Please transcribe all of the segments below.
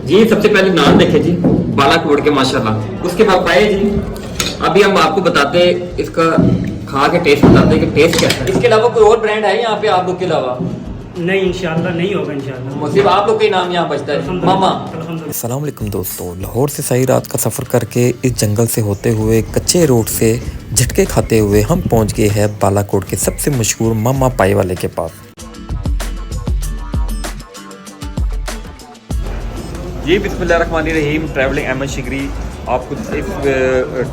जी सबसे पहले नान देखे जी बालाकोट के माशाल्लाह, उसके बाद पाए जी। अभी हम आपको बताते हैं इसका खा के टेस्ट बताते हैं कि टेस्ट कैसा है। इसके अलावा कोई और ब्रांड है यहाँ पे आप लोग के अलावा? नहीं इंशाल्लाह नहीं होगा इंशाल्लाह। सिर्फ आप लोग का ही नाम यहाँ बचता है मामा। अस्सलाम वालेकुम दोस्तों, लाहौर से सही रात का सफ़र करके इस जंगल से होते हुए कच्चे रोड से झटके खाते हुए हम पहुंच गए हैं बालाकोट के सबसे मशहूर मामा पाई वाले के पास। जी बिस्मिल्लाहिर्रहमानिर्रहीम, ट्रैवलिंग अहमद शिगरी आपको इस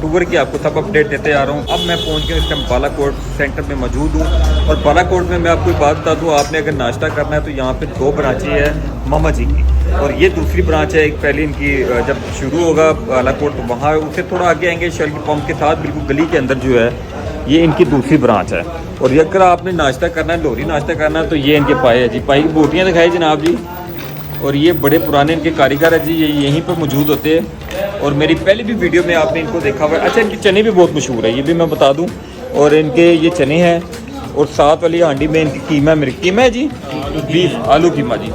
टूर की आपको सब अपडेट देते आ रहा हूँ। अब मैं पहुँच गया इस टाइम बालाकोट सेंटर में मौजूद हूँ। और बालाकोट में मैं आपको एक बात बता दूँ, आपने अगर नाश्ता करना है तो यहाँ पे 2 ब्रांचें हैं मामा जी की, और ये दूसरी ब्रांच है। एक पहले इनकी जब शुरू होगा बालाकोट तो वहाँ उससे थोड़ा आगे आएंगे शेल पंप के साथ बिल्कुल गली के अंदर जो है ये इनकी दूसरी ब्रांच है। और ये अगर आपने नाश्ता करना है, लोहरी नाश्ता करना है, तो ये इनके पाए है जी। पाई की बोटियाँ दिखाई जनाब जी, और ये बड़े पुराने इनके कारीगर है जी, ये यहीं पर मौजूद होते हैं। और मेरी पहली भी वीडियो में आपने इनको देखा हुआ है। अच्छा, इनके चने भी बहुत मशहूर है, ये भी मैं बता दूं। और इनके ये चने हैं, और साथ वाली हांडी में इनकी कीमा, मेरी कीमा है जी, बीफ आलू कीमा जी।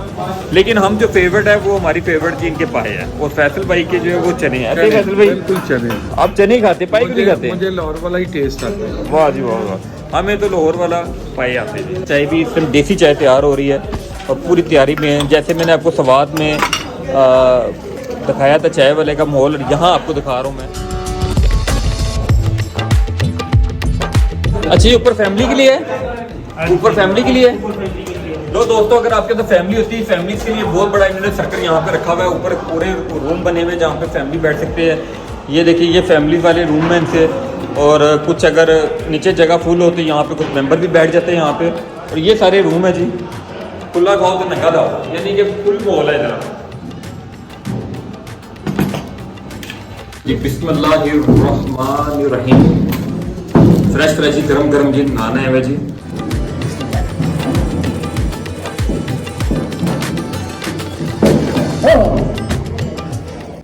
लेकिन हम जो फेवरेट है वो हमारी फेवरेट जी इनके पाए हैं, और फैसल भाई के जो है वो चने हैं। फैसल भाई बिल्कुल चने, आप चने ही खाते, पाई नहीं खाते? मुझे लाहौर वाला ही टेस्ट आता है। वाह जी वाह वाह, हमें तो लाहौर वाला पाए आते हैं। चाय भी इस टाइम देसी चाय तैयार हो रही है और पूरी तैयारी में है। जैसे मैंने आपको सवाद में दिखाया था चाय वाले का माहौल, यहाँ आपको दिखा रहा हूँ मैं। अच्छा, ये ऊपर फैमिली के लिए है, ऊपर फैमिली के लिए है। लो दोस्तों, अगर आपके तो फैमिली होती है, फैमिली के लिए बहुत बड़ा इन्होंने सर्कल यहाँ पे रखा हुआ है। ऊपर पूरे रूम बने हुए जहाँ पे फैमिली बैठ सकते हैं। ये देखिए, ये फैमिली वाले रूम में इनसे, और कुछ अगर नीचे जगह फुल हो तो यहाँ पे कुछ मेंबर भी बैठ जाते हैं यहाँ पे। और ये सारे रूम है जी, खुला खाओ तो नंगा दाओ, यानी कि फुल माहौल है इधर जी। बिस्मिल्लाहिर्रहमानिर्रहीम, फ्रेश फ्रेश जी, गरम गरम जी नाना है जी।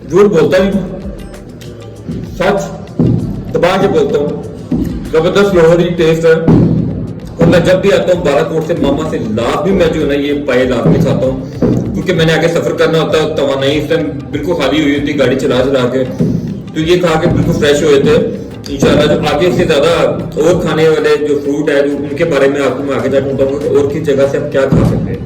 झूठ बोलता हूँ, सच दबा के बोलता हूँ, जबरदस्त लाहौरी टेस्ट है। और मैं जब भी आता हूँ बालाकोट से मामा से लाजमी मैं जो है ना ये पाए लाजमी खाता हूँ, क्योंकि मैंने आगे सफर करना होता है। तवानाई इस टाइम बिल्कुल खाली हुई होती गाड़ी चला के, तो ये खा के बिल्कुल फ्रेश हुए थे। इंशाल्लाह जो आगे से ज्यादा और खाने वाले जो फ्रूट है जो उनके बारे में आपको मैं आगे जाकर बताऊंगा और किस जगह से आप क्या खा सकते हैं।